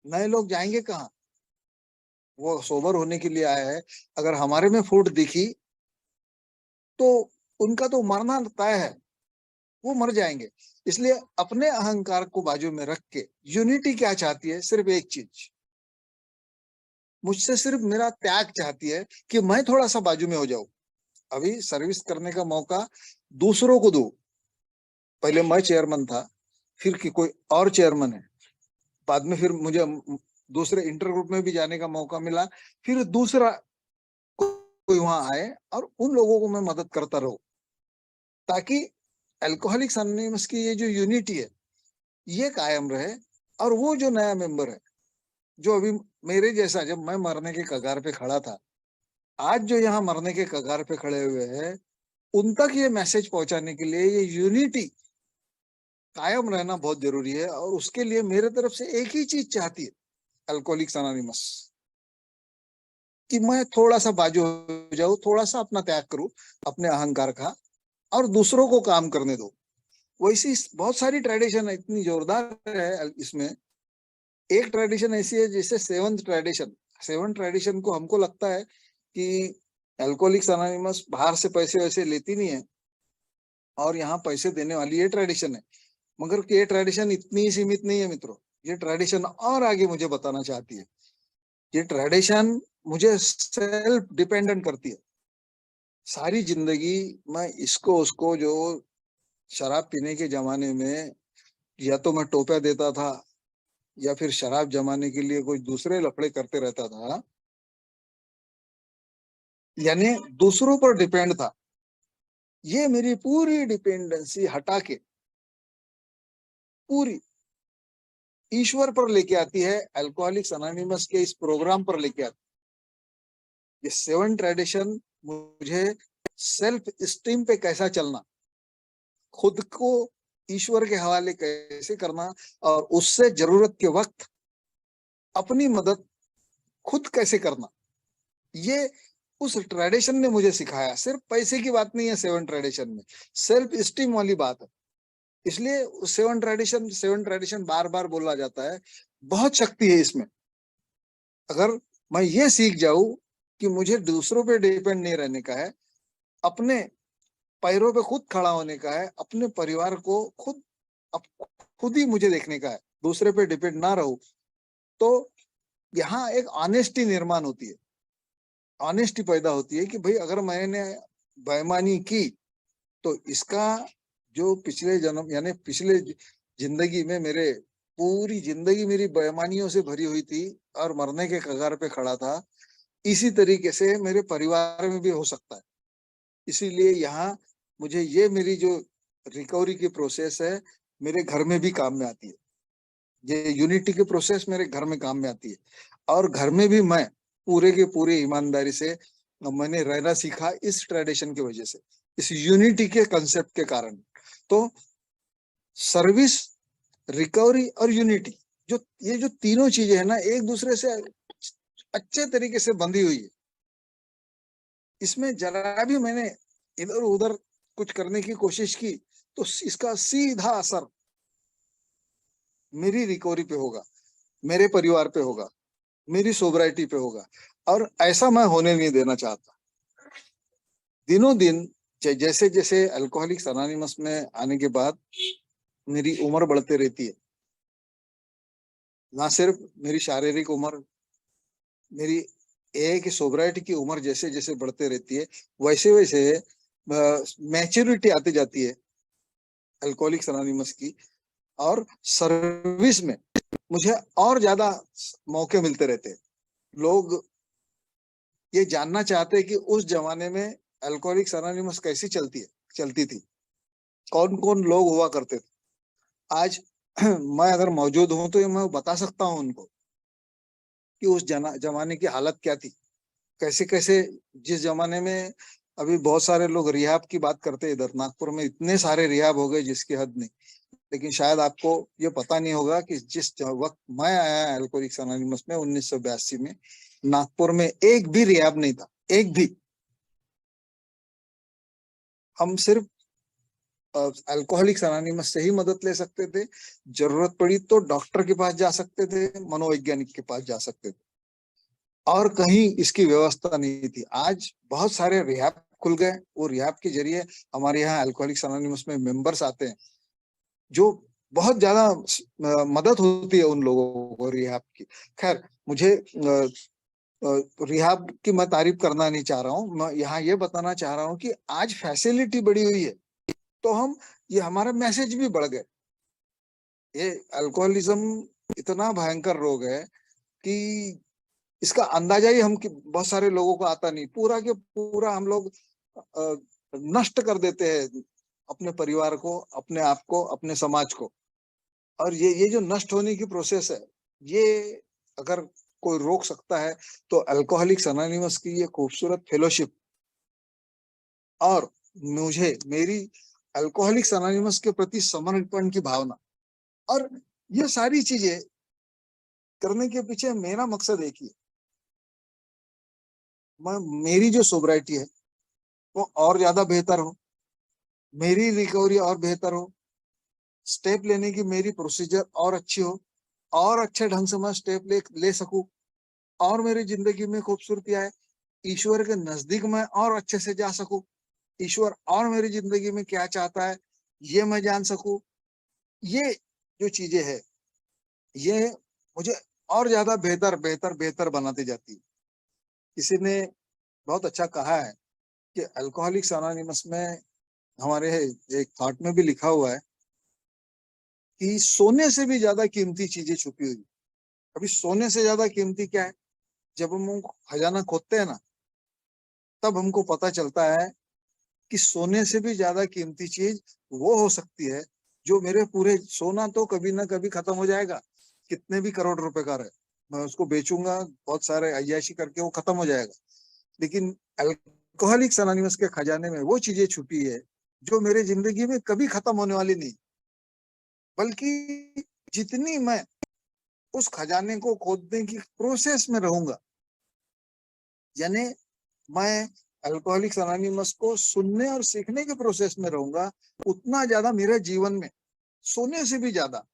नए लोग जाएंगे कहाँ? वो सोबर होने के लिए आया है, अगर हमारे में फूट दिखी तो उनका तो मरना तय है, वो मर जाएंगे। इसलिए अपने अहंकार को बाजू में रख के यूनिटी क्या चाहती है? सिर्फ एक चीज, मुझसे सिर्फ मेरा त्याग चाहती है कि मैं थोड़ा सा बाजू में हो जाऊं। अभी सर्विस करने का मौका दूसरों को दो। पहले मैं चेयरमैन था, फिर कि कोई और चेयरमैन है, बाद में फिर मुझे दूसरे इंटर ग्रुप में भी जाने का मौका मिला, फिर दूसरा कोई वहां आए और उन लोगों को मैं मदद करता रहूं, ताकि अल्कोहलिक्स अनोनिमस की ये जो यूनिटी है ये कायम रहे। और वो जो नया मेंबर है जो अभी मेरे जैसा जब मैं मरने के कगार पे खड़ा था, आज जो यहाँ मरने के कगार पे खड़े हुए हैं, उन तक ये मैसेज पहुंचाने के लिए ये यूनिटी कायम रहना बहुत जरूरी है। और उसके लिए मेरे तरफ से एक ही चीज चाहती है अल्कोहलिक्स अनोनिमस, कि मैं थोड़ा सा बाजू हो जाऊं, थोड़ा सा अपना त्याग करूं अपने अहंकार का, और दूसरों को काम करने दो। वैसी बहुत सारी ट्रेडिशन है, इतनी जोरदार है इसमें। एक ट्रेडिशन ऐसी है जैसे सेवंथ ट्रेडिशन। सेवन ट्रेडिशन को हमको लगता है कि अल्कोहलिक्स अनोनिमस बाहर से पैसे वैसे लेती नहीं है और यहाँ पैसे देने वाली ये ट्रेडिशन है, मगर ये ट्रेडिशन इतनी सीमित नहीं है मित्रों। ये ट्रेडिशन और आगे मुझे बताना चाहती है। ये ट्रेडिशन मुझे सेल्फ डिपेंडेंट करती है। सारी जिंदगी मैं इसको उसको, जो शराब पीने के जमाने में या तो मैं टोपा देता था या फिर शराब जमाने के लिए कोई दूसरे लफड़े करते रहता था, यानी दूसरों पर डिपेंड था। ये मेरी पूरी डिपेंडेंसी हटा के पूरी ईश्वर पर लेके आती है, अल्कोहलिक्स अनोनिमस के इस प्रोग्राम पर लेके आती है। ये सेवन ट्रेडिशन मुझे सेल्फ स्टीम पे कैसा चलना, खुद को ईश्वर के हवाले कैसे करना, और उससे जरूरत के वक्त अपनी मदद खुद कैसे करना, ये उस ट्रेडिशन ने मुझे सिखाया। सिर्फ पैसे की बात नहीं है सेवन ट्रेडिशन में, सेल्फ स्टीम वाली बात है। इसलिए सेवन ट्रेडिशन बार बार बोला जाता है। बहुत शक्ति है इसमें। अगर मैं ये सीख जाऊं कि मुझे दूसरों पे डिपेंड नहीं रहने का है, अपने पैरों पे खुद खड़ा होने का है, अपने परिवार को खुद ही मुझे देखने का है, दूसरे पे डिपेंड ना रहूं, तो यहाँ एक ऑनेस्टी निर्माण होती है। ऑनेस्टी पैदा होती है कि भाई अगर मैंने बेईमानी की तो इसका जो पिछले जन्म यानी पिछले जिंदगी में मेरे पूरी जिंदगी मेरी बेईमानियों से भरी हुई थी और मरने के कगार पे खड़ा था, इसी तरीके से मेरे परिवार में भी हो सकता है। इसीलिए यहाँ मुझे ये मेरी जो रिकवरी की प्रोसेस है मेरे घर में भी काम में आती है। ये यूनिटी की प्रोसेस मेरे घर में काम में आती है, और घर में भी मैं पूरे के पूरे ईमानदारी से मैंने रहना सीखा इस ट्रेडिशन की वजह से, इस यूनिटी के कंसेप्ट के कारण। तो सर्विस, रिकवरी और यूनिटी, ये जो तीनों चीजें है ना, एक दूसरे से अच्छे तरीके से बंधी हुई है। इसमें जरा भी मैंने इधर उधर कुछ करने की कोशिश की तो इसका सीधा असर मेरी रिकवरी पे होगा, मेरे परिवार पे होगा, मेरी सोबराइटी पे होगा। और ऐसा मैं होने नहीं देना चाहता। दिनों दिन जैसे जैसे अल्कोहलिक्स अनोनिमस में आने के बाद मेरी उम्र बढ़ते रहती है, ना सिर्फ मेरी शारीरिक उम्र, मेरी ये कि सोब्राइटी की उम्र जैसे जैसे बढ़ते रहती है, वैसे वैसे मैच्योरिटी आती जाती है अल्कोहलिक्स अनोनिमस की। और सर्विस में मुझे और ज्यादा मौके मिलते रहते हैं। लोग ये जानना चाहते हैं कि उस जमाने में अल्कोहलिक्स अनोनिमस कैसी चलती थी, कौन कौन लोग हुआ करते थे। आज मैं अगर मौजूद हूं तो ये मैं बता सकता हूं उनको कि उस जमाने की हालत क्या थी, कैसे कैसे। जिस जमाने में अभी बहुत सारे लोग रिहाब की बात करते हैं, इधर नागपुर में इतने सारे रिहाब हो गए जिसकी हद नहीं। लेकिन शायद आपको ये पता नहीं होगा कि जिस वक्त मैं आया अल्कोहलिक्स अनोनिमस में 1982 में, नागपुर में एक भी रिहाब नहीं था, एक भी। हम सिर्फ अल्कोहलिक्स अनोनिमस से ही मदद ले सकते थे। जरूरत पड़ी तो डॉक्टर के पास जा सकते थे, मनोवैज्ञानिक के पास जा सकते थे, और कहीं इसकी व्यवस्था नहीं थी। आज बहुत सारे रिहैब खुल गए, वो रिहैब के जरिए हमारे यहाँ अल्कोहलिक्स अनोनिमस में मेंबर्स आते हैं, जो बहुत ज्यादा मदद होती है उन लोगों को रिहैब की। खैर, मुझे रिहैब की मैं तारीफ करना नहीं चाह रहा हूँ, मैं यहाँ ये बताना चाह रहा हूँ कि आज फैसिलिटी बढ़ी हुई है, तो हम ये हमारा मैसेज भी बढ़ गए। ये अल्कोहलिज्म इतना भयंकर रोग है कि इसका अंदाजा ही बहुत सारे लोगों को आता नहीं। पूरा के पूरा हम लोग नष्ट कर देते हैं अपने परिवार को, अपने आप को, अपने समाज को। और ये जो नष्ट होने की प्रोसेस है, ये अगर कोई रोक सकता है तो अल्कोहलिक्स अनोनिमस की ये खूबसूरत फेलोशिप, और मुझे मेरी अल्कोहलिक्स अनोनिमस के प्रति समर्पण की भावना, और ये सारी चीजें करने के पीछे मेरा मकसद एक ही है। मेरी जो सोब्राइटी है वो और ज्यादा बेहतर हो, मेरी रिकवरी और बेहतर हो, स्टेप लेने की मेरी प्रोसीजर और अच्छी हो, और अच्छे ढंग से मैं स्टेप ले सकूं, और मेरी जिंदगी में खूबसूरती आए, ईश्वर के नजदीक मैं और अच्छे से जा सकूं, ईश्वर और मेरी जिंदगी में क्या चाहता है ये मैं जान सकूं। ये जो चीजें है, ये मुझे और ज्यादा बेहतर बेहतर बेहतर बनाती जाती है। किसी ने बहुत अच्छा कहा है कि अल्कोहलिक्स अनोनिमस में हमारे एक थॉट में भी लिखा हुआ है कि सोने से भी ज्यादा कीमती चीजें छुपी हुई। अभी सोने से ज्यादा कीमती क्या है? जब हम खजाना खोदते हैं ना, तब हमको पता चलता है कि सोने से भी ज्यादा कीमती चीज वो हो सकती है जो मेरे पूरे, सोना तो कभी ना कभी खत्म हो जाएगा, कितने भी करोड़ रुपए का रहे, मैं उसको बेचूंगा बहुत सारे अय्याशी करके, वो खत्म हो जाएगा। लेकिन अल्कोहलिक्स अनोनिमस के खजाने में वो चीजें छुपी है जो मेरे जिंदगी में कभी खत्म होने वाली नहीं, बल्कि जितनी मैं उस खजाने को खोदने की प्रोसेस में रहूंगा, यानी मैं अल्कोहलिक्स अनोनिमस को सुनने और सीखने के प्रोसेस में रहूंगा, उतना ज्यादा मेरे जीवन में सोने से भी ज्यादा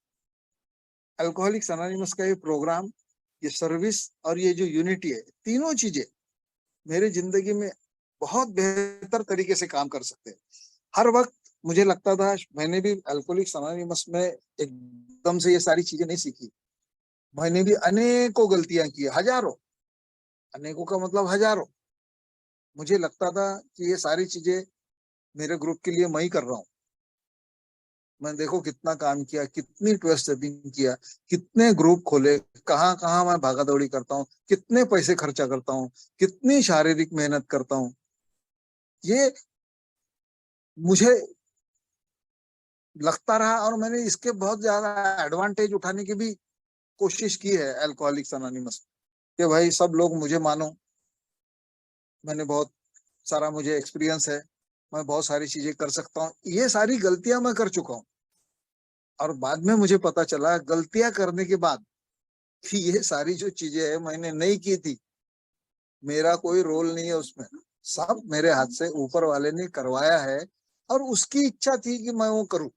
अल्कोहलिक्स अनोनिमस का ये प्रोग्राम, ये सर्विस और ये जो यूनिटी है, तीनों चीजें मेरे जिंदगी में बहुत बेहतर तरीके से काम कर सकते हैं। हर वक्त मुझे लगता था, मैंने भी अल्कोहलिक्स अनोनिमस में एकदम से ये सारी चीजें नहीं सीखी, मैंने भी अनेकों गलतियां की, हजारों, अनेकों का मतलब हजारों। मुझे लगता था कि ये सारी चीजें मेरे ग्रुप के लिए मैं ही कर रहा हूँ। मैं देखो कितना काम किया, कितनी ट्वेस्ट सेटिंग किया, कितने ग्रुप खोले, कहाँ कहाँ मैं भागा दौड़ी करता हूँ, कितने पैसे खर्चा करता हूँ, कितनी शारीरिक मेहनत करता हूँ। ये मुझे लगता रहा, और मैंने इसके बहुत ज्यादा एडवांटेज उठाने की भी कोशिश की है अल्कोहलिक्स अनोनिमस, कि भाई सब लोग मुझे मानो, मैंने बहुत सारा, मुझे एक्सपीरियंस है, मैं बहुत सारी चीजें कर सकता हूँ। ये सारी गलतियां मैं कर चुका हूँ, और बाद में मुझे पता चला गलतियां करने के बाद कि ये सारी जो चीजें है मैंने नहीं की थी, मेरा कोई रोल नहीं है उसमें, सब मेरे हाथ से ऊपर वाले ने करवाया है, और उसकी इच्छा थी कि मैं वो करूं।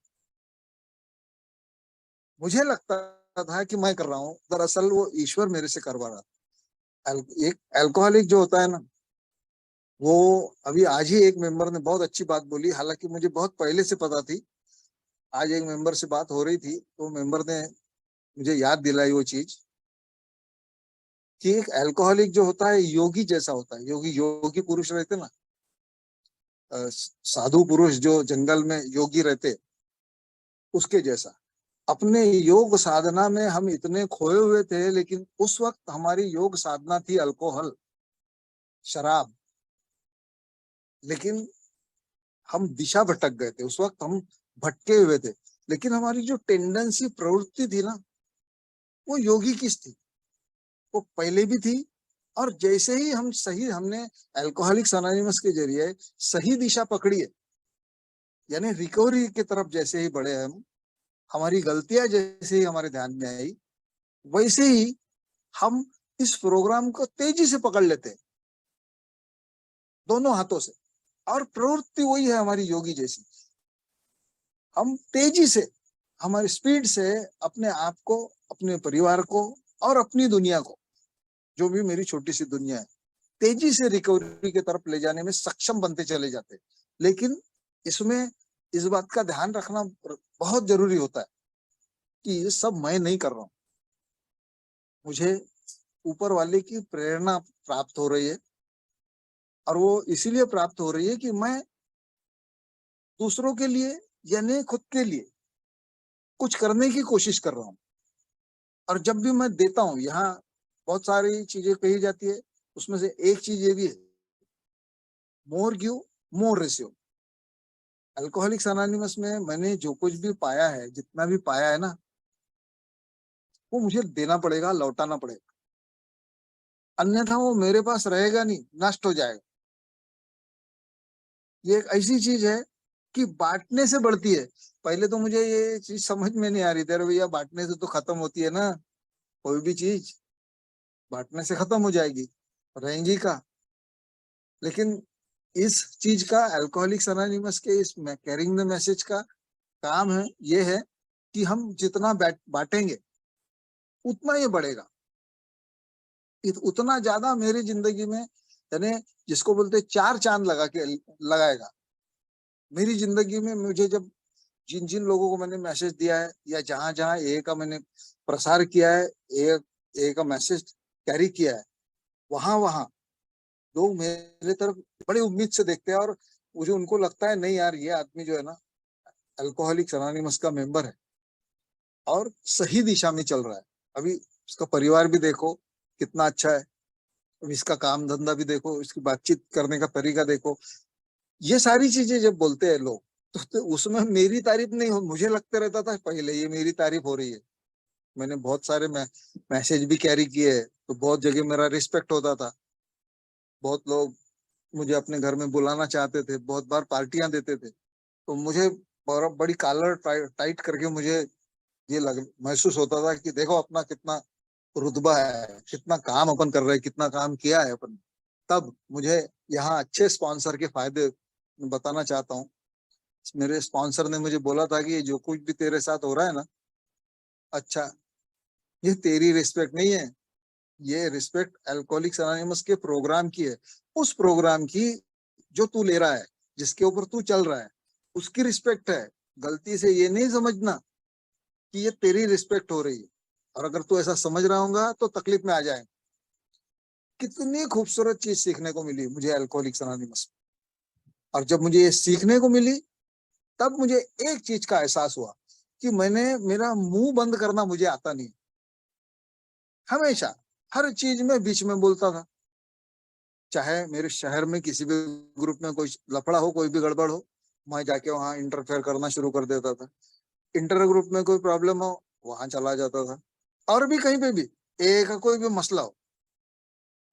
मुझे लगता था कि मैं कर रहा हूँ, दरअसल वो ईश्वर मेरे से करवा रहा था। एक अल्कोहलिक जो होता है ना, वो, अभी आज ही एक मेंबर ने बहुत अच्छी बात बोली, हालांकि मुझे बहुत पहले से पता थी। आज एक मेंबर से बात हो रही थी, तो मेंबर ने मुझे याद दिलाई वो चीज कि एक अल्कोहलिक जो होता है योगी जैसा होता है। योगी योगी पुरुष रहते ना, साधु पुरुष जो जंगल में योगी रहते, उसके जैसा। अपने योग साधना में हम इतने खोए हुए थे, लेकिन उस वक्त हमारी योग साधना थी अल्कोहल, शराब। लेकिन हम दिशा भटक गए थे, उस वक्त हम भटके हुए थे। लेकिन हमारी जो टेंडेंसी, प्रवृत्ति थी ना, वो योगी की थी, वो पहले भी थी। और जैसे ही हमने अल्कोहलिक्स अनोनिमस के जरिए सही दिशा पकड़ी है, यानी रिकवरी की तरफ जैसे ही बढ़े हम, हमारी गलतियां जैसे ही हमारे ध्यान में आई, वैसे ही हम इस प्रोग्राम को तेजी से पकड़ लेते हैं, दोनों हाथों से। और प्रवृत्ति वही है हमारी योगी जैसी। हम तेजी से, हमारी स्पीड से अपने आप को, अपने परिवार को और अपनी दुनिया को, जो भी मेरी छोटी सी दुनिया है, तेजी से रिकवरी की तरफ ले जाने में सक्षम बनते चले जाते हैं। लेकिन इसमें इस बात का ध्यान रखना बहुत जरूरी होता है कि ये सब मैं नहीं कर रहा हूं, मुझे ऊपर वाले की प्रेरणा प्राप्त हो रही है। और वो इसीलिए प्राप्त हो रही है कि मैं दूसरों के लिए यानी खुद के लिए कुछ करने की कोशिश कर रहा हूँ। और जब भी मैं देता हूँ, यहाँ बहुत सारी चीजें कही जाती है, उसमें से एक चीज ये भी है, more give more receive. Alcoholics anonymous में मैंने जो कुछ भी पाया है, जितना भी पाया है ना, वो मुझे देना पड़ेगा, लौटाना पड़ेगा, अन्यथा वो मेरे पास रहेगा नहीं, नष्ट हो जाएगा। ये एक ऐसी चीज है कि बांटने से बढ़ती है। पहले तो मुझे ये चीज समझ में नहीं आ रही थी, अरे भैया बांटने से तो खत्म होती है ना, कोई भी चीज बांटने से खत्म हो जाएगी, रहेंगी का। लेकिन इस चीज का, अल्कोहलिक्स अनोनिमस के इस कैरिंग द मैसेज का काम है, ये है कि हम जितना बांटेंगे उतना ये बढ़ेगा, उतना ज्यादा मेरी जिंदगी में, यानी जिसको बोलते चार चांद लगाएगा मेरी जिंदगी में। मुझे जब जिन जिन लोगों को मैंने मैसेज दिया है, या जहां जहां ए का मैंने प्रसार किया है, ए का मैसेज कैरी किया है, वहां वहां लोग मेरे तरफ बड़ी उम्मीद से देखते हैं। और मुझे उनको लगता है नहीं यार, ये आदमी जो है ना, अल्कोहलिक्स अनोनिमस का मेंबर है और सही दिशा में चल रहा है। अभी उसका परिवार भी देखो कितना अच्छा है, अब इसका काम धंधा भी देखो, इसकी बातचीत करने का तरीका देखो। ये सारी चीजें जब बोलते हैं लोग, तो उसमें मेरी तारीफ नहीं हो, मुझे लगता रहता था पहले ये मेरी तारीफ हो रही है। मैंने बहुत सारे मैसेज भी कैरी किए, तो बहुत जगह मेरा रिस्पेक्ट होता था, बहुत लोग मुझे अपने घर में बुलाना चाहते थे, बहुत बार पार्टियां देते थे। तो मुझे बड़ी कॉलर टाइट करके मुझे ये महसूस होता था कि देखो अपना कितना रुतबा है, कितना काम अपन कर रहे हैं, कितना काम किया है अपन। तब मुझे यहाँ अच्छे स्पॉन्सर के फायदे बताना चाहता हूँ। मेरे स्पॉन्सर ने मुझे बोला था कि ये जो कुछ भी तेरे साथ हो रहा है ना, अच्छा, ये तेरी रिस्पेक्ट नहीं है, ये रिस्पेक्ट अल्कोहलिक्स अनोनिमस के प्रोग्राम की है। उस प्रोग्राम की जो तू ले रहा है, जिसके ऊपर तू चल रहा है, उसकी रिस्पेक्ट है। गलती से ये नहीं समझना कि ये तेरी रिस्पेक्ट हो रही है। और अगर तू ऐसा समझ रहा होगा तो तकलीफ में आ जाए। कितनी खूबसूरत चीज सीखने को मिली मुझे अल्कोहलिक्स अनोनिमस। और जब मुझे ये सीखने को मिली, तब मुझे एक चीज का एहसास हुआ कि मेरा मुंह बंद करना मुझे आता नहीं। हमेशा हर चीज में बीच में बोलता था, चाहे मेरे शहर में किसी भी ग्रुप में कोई लफड़ा हो, कोई भी गड़बड़ हो, मैं जाके वहां इंटरफेयर करना शुरू कर देता था। इंटर ग्रुप में कोई प्रॉब्लम हो, वहां चला जाता था। और भी कहीं पे भी एक कोई भी मसला हो,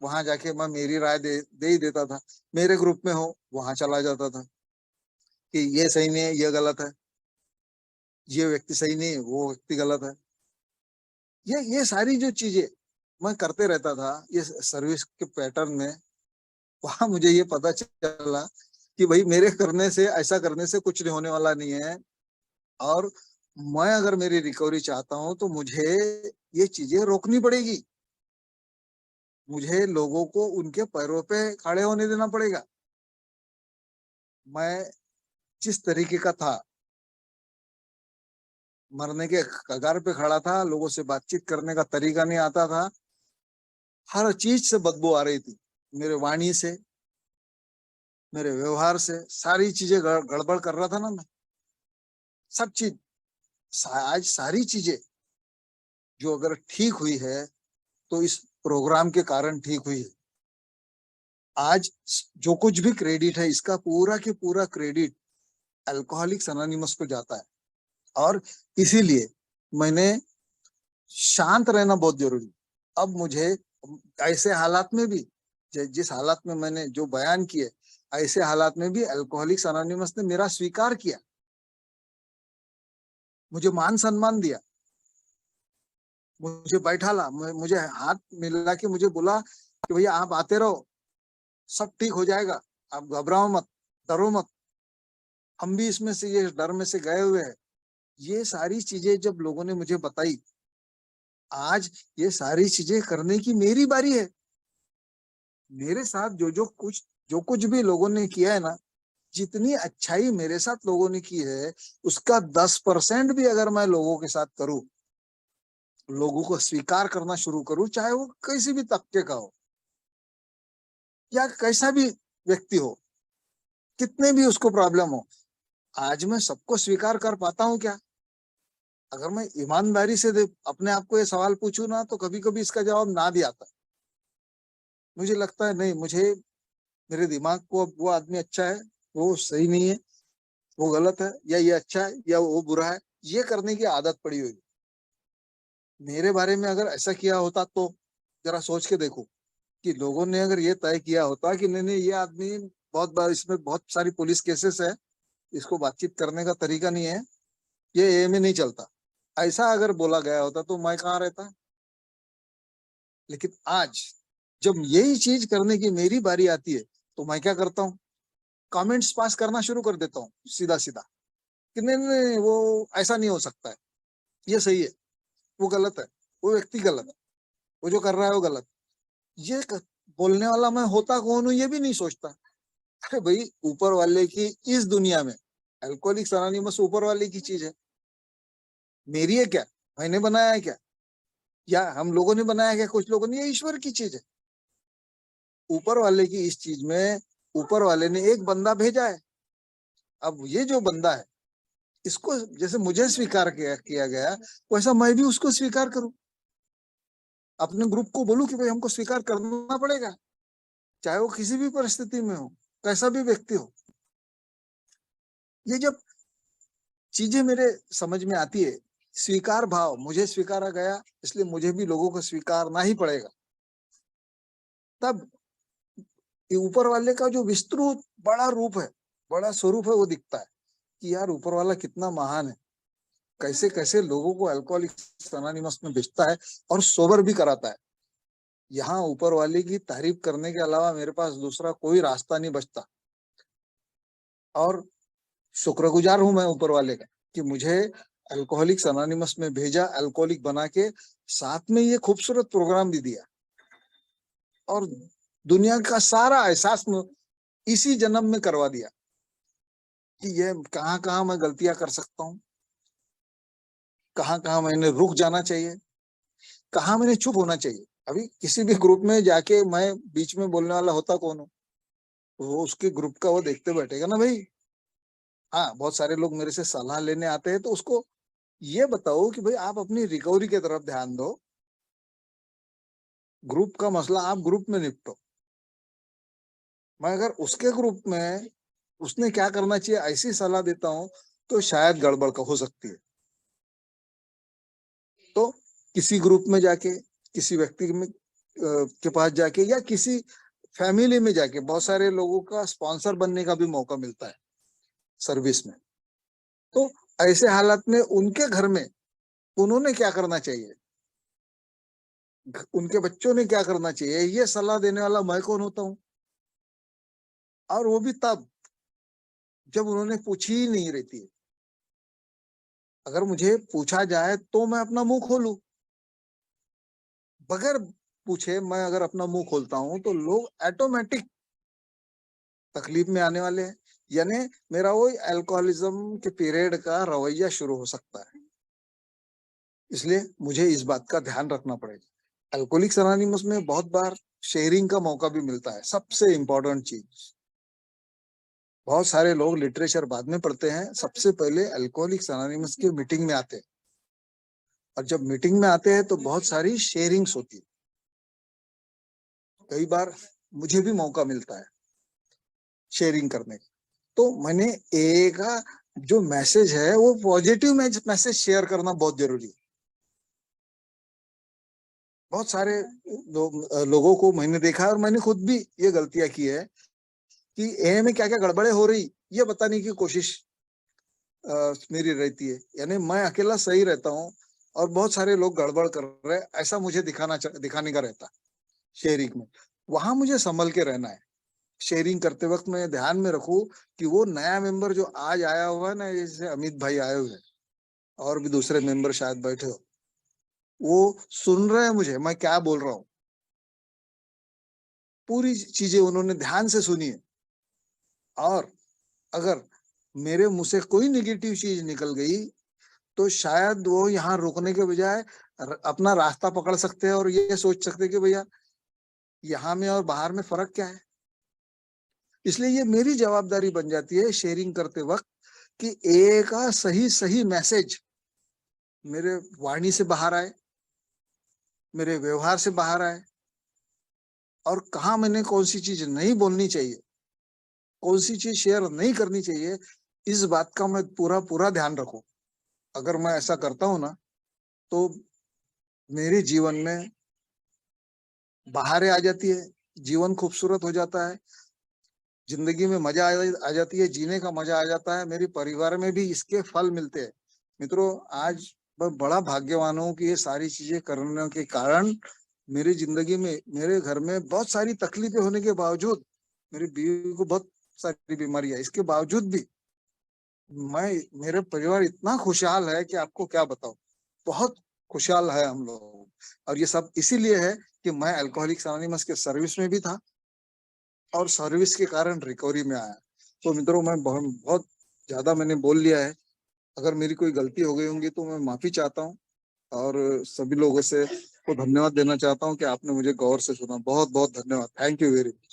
वहां जाके मैं मेरी राय दे ही देता था। मेरे ग्रुप में हो, वहां चला जाता था कि ये सही नहीं है, ये गलत है, ये व्यक्ति सही नहीं है, वो व्यक्ति गलत है। ये सारी जो चीजें मैं करते रहता था ये सर्विस के पैटर्न में, वहां मुझे ये पता चला कि भाई मेरे करने से, ऐसा करने से कुछ नहीं होने वाला नहीं है। और मैं अगर मेरी रिकवरी चाहता हूं तो मुझे ये चीजें रोकनी पड़ेगी। मुझे लोगों को उनके पैरों पे खड़े होने देना पड़ेगा। मैं जिस तरीके का था, मरने के कगार पे खड़ा था, लोगों से बातचीत करने का तरीका नहीं आता था, हर चीज से बदबू आ रही थी, मेरे वाणी से, मेरे व्यवहार से, सारी चीजें गड़बड़ कर रहा था ना मैं, सब चीज। आज सारी चीजें जो अगर ठीक हुई है तो इस प्रोग्राम के कारण ठीक हुई है। आज जो कुछ भी क्रेडिट है, इसका पूरा के पूरा क्रेडिट अल्कोहलिक्स अनोनिमस को जाता है। और इसीलिए मैंने शांत रहना बहुत जरूरी। अब मुझे ऐसे हालात में भी, जिस हालात में मैंने जो बयान किए, ऐसे हालात में भी अल्कोहलिक्स अनोनिमस ने मेरा स्वीकार किया, मुझे मान सम्मान दिया, मुझे बैठा ला, मुझे हाथ मिला के मुझे बोला कि भैया आप आते रहो, सब ठीक हो जाएगा, आप घबराओ मत, डरो मत, हम भी इसमें से, ये डर में से गए हुए हैं। ये सारी चीजें जब लोगों ने मुझे बताई, आज ये सारी चीजें करने की मेरी बारी है। मेरे साथ जो कुछ भी लोगों ने किया है ना, जितनी अच्छाई मेरे साथ लोगों ने की है, उसका 10% भी अगर मैं लोगों के साथ करूं, लोगों को स्वीकार करना शुरू करूं, चाहे वो किसी भी तबके का हो या कैसा भी व्यक्ति हो, कितने भी उसको प्रॉब्लम हो, आज मैं सबको स्वीकार कर पाता हूं क्या? अगर मैं ईमानदारी से अपने आप को ये सवाल पूछूं ना, तो कभी कभी इसका जवाब ना भी आता है। मुझे लगता है नहीं, मुझे, मेरे दिमाग को अब वो आदमी अच्छा है, वो सही नहीं है, वो गलत है, या ये अच्छा है या वो बुरा है, ये करने की आदत पड़ी हुई। मेरे बारे में अगर ऐसा किया होता तो जरा सोच के देखो कि लोगों ने अगर ये तय किया होता कि नहीं नहीं, ये आदमी बहुत बार, इसमें बहुत सारी पुलिस केसेस है, इसको बातचीत करने का तरीका नहीं है, ये में नहीं चलता, ऐसा अगर बोला गया होता तो मैं कहाँ रहता। लेकिन आज जब यही चीज करने की मेरी बारी आती है, तो मैं क्या करता हूँ, कमेंट्स पास करना शुरू कर देता हूँ सीधा सीधा कि नहीं नहीं, वो ऐसा नहीं हो सकता है, ये सही है, वो गलत है, वो व्यक्ति गलत है, वो जो कर रहा है वो गलत। ये बोलने वाला मैं होता कौन हूँ ये भी नहीं सोचता। अरे भाई, ऊपर वाले की इस दुनिया में अल्कोहलिक्स अनोनिमस ऊपर वाले की चीज है, मेरी है क्या? मैंने बनाया है क्या? या हम लोगों ने बनाया क्या? कुछ लोगों ने, ये ईश्वर की चीज है। ऊपर वाले की इस चीज में ऊपर वाले ने एक बंदा भेजा है। अब ये जो बंदा है, इसको जैसे मुझे स्वीकार किया गया, वैसा मैं भी उसको स्वीकार करूं, अपने ग्रुप को बोलूं कि भाई हमको स्वीकार करना पड़ेगा, चाहे वो किसी भी परिस्थिति में हो, कैसा भी व्यक्ति हो। ये जब चीजें मेरे समझ में आती है, स्वीकार भाव, मुझे स्वीकारा गया इसलिए मुझे भी लोगों को स्वीकारना ही पड़ेगा, तब ऊपर वाले का जो विस्तृत बड़ा रूप है, बड़ा स्वरूप है, वो दिखता है कि यार ऊपर वाला कितना महान है, कैसे कैसे लोगों को अल्कोहलिक्स अनोनिमस में बेचता है और सोबर भी कराता है। यहाँ ऊपर वाले की तारीफ करने के अलावा मेरे पास दूसरा कोई रास्ता नहीं बचता। और शुक्रगुजार हूं मैं ऊपर वाले का कि मुझे अल्कोहलिक्स अनोनिमस में भेजा, अल्कोहलिक बना के, साथ में ये खूबसूरत प्रोग्राम भी दिया, और दुनिया का सारा एहसास में इसी जन्म में करवा दिया कि ये कहाँ कहाँ मैं गलतियां कर सकता हूँ, कहाँ कहाँ मैंने रुक जाना चाहिए, कहाँ मैंने चुप होना चाहिए। अभी किसी भी ग्रुप में जाके मैं बीच में बोलने वाला होता कौन हूँ? वो उसके ग्रुप का वो देखते बैठेगा ना भाई। हाँ, बहुत सारे लोग मेरे से सलाह लेने आते हैं, तो उसको ये बताओ कि भाई आप अपनी रिकवरी की तरफ ध्यान दो, ग्रुप का मसला आप ग्रुप में निपटो। मैं अगर उसके ग्रुप में उसने क्या करना चाहिए ऐसी सलाह देता हूँ, तो शायद गड़बड़ का हो सकती है। तो किसी ग्रुप में जाके, किसी व्यक्ति में के पास जाके, या किसी फैमिली में जाके, बहुत सारे लोगों का स्पॉन्सर बनने का भी मौका मिलता है सर्विस में। तो ऐसे हालात में उनके घर में उन्होंने क्या करना चाहिए, उनके बच्चों ने क्या करना चाहिए, ये सलाह देने वाला मैं कौन होता हूँ? और वो भी तब जब उन्होंने पूछी ही नहीं रहती है। अगर मुझे पूछा जाए तो मैं अपना मुंह खोलूं, बगैर पूछे मैं अगर अपना मुंह खोलता हूं तो लोग ऑटोमेटिक तकलीफ में आने वाले हैं, यानी मेरा वो अल्कोहलिज्म के पीरियड का रवैया शुरू हो सकता है। इसलिए मुझे इस बात का ध्यान रखना पड़ेगा। अल्कोहलिक्स अनोनिमस में बहुत बार शेयरिंग का मौका भी मिलता है, सबसे इम्पोर्टेंट चीज। बहुत सारे लोग लिटरेचर बाद में पढ़ते हैं, सबसे पहले अल्कोहलिक्स अनोनिमस की मीटिंग में आते हैं, और जब मीटिंग में आते हैं तो बहुत सारी शेयरिंग्स होती है। कई बार मुझे भी मौका मिलता है शेयरिंग करने का, तो मैंने एक जो मैसेज है वो पॉजिटिव मैसेज शेयर करना बहुत जरूरी है। बहुत सारे लोगों को मैंने देखा है, और मैंने खुद भी ये गलतियां की है कि ए में क्या क्या गड़बड़े हो रही ये बताने की कोशिश मेरी रहती है। यानी मैं अकेला सही रहता हूँ और बहुत सारे लोग गड़बड़ कर रहे हैं, ऐसा मुझे दिखाने का रहता है शेयरिंग में। वहां मुझे संभल के रहना है। शेयरिंग करते वक्त मैं ध्यान में रखूं कि वो नया मेंबर जो आज आया हुआ है ना, जैसे अमित भाई आए हुए हैं और भी दूसरे मेंबर शायद बैठे हो, वो सुन रहे हैं मुझे मैं क्या बोल रहा हूँ, पूरी चीजें उन्होंने ध्यान से सुनी है। और अगर मेरे मुंह से कोई निगेटिव चीज निकल गई तो शायद वो यहाँ रुकने के बजाय अपना रास्ता पकड़ सकते हैं और ये सोच सकते हैं कि भैया यहाँ में और बाहर में फर्क क्या है। इसलिए ये मेरी जवाबदारी बन जाती है शेयरिंग करते वक्त कि एक सही सही मैसेज मेरे वाणी से बाहर आए, मेरे व्यवहार से बाहर आए, और कहा मैंने कौन सी चीज नहीं बोलनी चाहिए, कौन सी चीज शेयर नहीं करनी चाहिए, इस बात का मैं पूरा पूरा ध्यान रखूं। अगर मैं ऐसा करता हूं ना, तो मेरे जीवन में बाहर आ जाती है, जीवन खूबसूरत हो जाता है, जिंदगी में मजा आ जाती है, जीने का मजा आ जाता है, मेरे परिवार में भी इसके फल मिलते हैं। मित्रों, आज मैं बड़ा भाग्यवान हूँ कि ये सारी चीजें करने के कारण मेरी जिंदगी में, मेरे घर में बहुत सारी तकलीफें होने के बावजूद, मेरी बीवी को बहुत सारी बीमारी है, इसके बावजूद भी मैं, मेरे परिवार इतना खुशहाल है कि आपको क्या बताऊं। बहुत खुशहाल है हम लोग, और ये सब इसीलिए है कि मैं अल्कोहलिक्स अनोनिमस के सर्विस में भी था और सर्विस के कारण रिकवरी में आया। तो मित्रों, मैं बहुत ज्यादा मैंने बोल लिया है। अगर मेरी कोई गलती हो गई होंगी तो मैं माफी चाहता हूँ, और सभी लोगों से को धन्यवाद देना चाहता हूँ कि आपने मुझे गौर से सुना। बहुत बहुत धन्यवाद। Thank you very much.